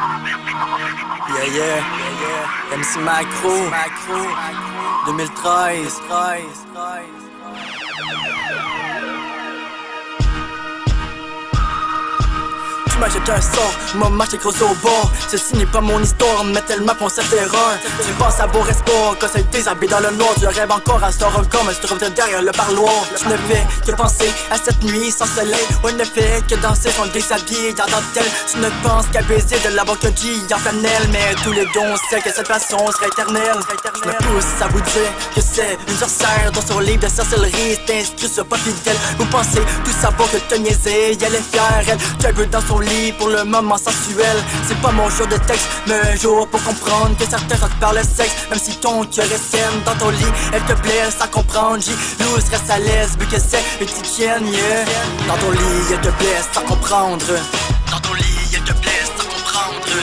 Yeah, yeah, MC Macro, 2013. Tu m'achètes un sort, moi m'achète gros au bord. Ceci n'est pas mon histoire, mais tellement qu'on s'interroge. Tu penses à beau espoir, quand c'est déshabillé dans le noir. Tu rêves encore à ce record, mais tu te retrouves derrière le parloir. Tu ne fais que penser à cette nuit sans soleil. On ne fait que danser son déshabillé dans dentelle. Tu ne penses qu'à baiser de la bocodie en flanelle. Mais tous les dons savent que cette passion serait éternelle. Je me pousse à vous dire que c'est une sorcière dans son livre de sorcellerie. C'est inscrit sur pas fidèle. Vous pensez tout savoir que te niaiser. Elle est fière, elle tu veux dans son lit pour le moment sensuel. C'est pas mon jour de texte, mais un jour pour comprendre que certains sortent par le sexe. Même si ton cœur est saine dans ton lit, elle te blesse sans comprendre. J-Loose reste à l'aise vu que c'est une petite chienne, yeah. Dans ton lit, elle te blesse sans comprendre. Dans ton lit, elle te blesse sans comprendre.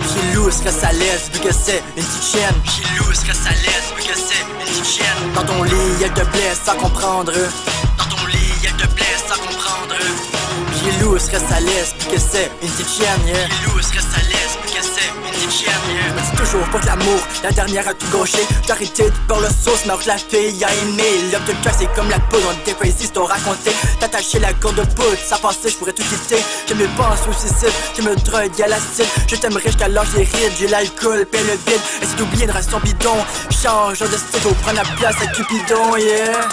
J-Loose reste à l'aise vu que c'est une petite chienne. J-Loose reste à l'aise vu que c'est une petite chienne. Dans ton lit, elle te blesse sans comprendre. Dans ton lit, elle te blesse sans comprendre. J-Loose reste à l'aise puis que c'est une petite chienne, yeah. J-Loose reste à l'aise puis que c'est une petite chienne, yeah. Je me dis toujours pas que l'amour, la dernière à tout gaucher. J'ai arrêté de faire le sauce, mais que la fille a aimé. L'homme de cœur c'est comme la poudre, on était crazy, c'est ton raconté. T'attacher la corde de poudre, ça passait, je pourrais tout quitter. Je me pense au suicide, je me drogue à l'acide. Je t'aimerais jusqu'à l'âge des rides, j'ai l'alcool, paie le bide. Essaye d'oublier une ration bidon, change de style, faut prendre la place à Cupidon, yeah.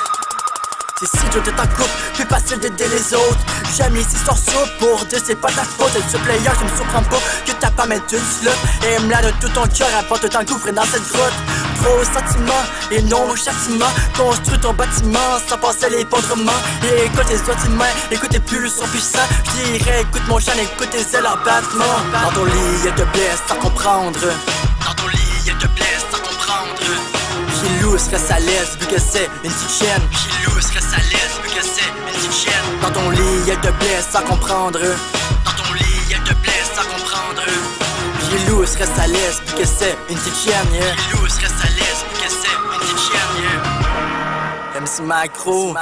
C'est si tout est en couple, plus facile d'aider les autres. Jamais si sort soupe pour dire c'est pas ta faute. Elle se player, je me surprends pas que ta femme est une slut. Aime-la de tout ton cœur avant de t'engouffrer dans cette grotte. Trop sentiment et non châtiment. Construis ton bâtiment sans passer l'effondrement. Et écoute tes sentiments, écoutez plus le son puissant. J'irai, écoute mon chant, écoute tes ailes en battement. Dans ton lit, elle te blesse sans comprendre. Dans ton lit, elle te blesse sans comprendre. J-Loose reste à l'aise vu que c'est une petite chienne. J-Loose reste à l'aise vu que c'est une petite chienne. Dans ton lit, elle te blesse sans comprendre. Dans ton lit, elle te blesse sans comprendre. J-Loose reste à l'aise vu que c'est une petite chienne, yeah. J-Loose reste à l'aise vu que c'est une petite chienne, yeah. MC Macro.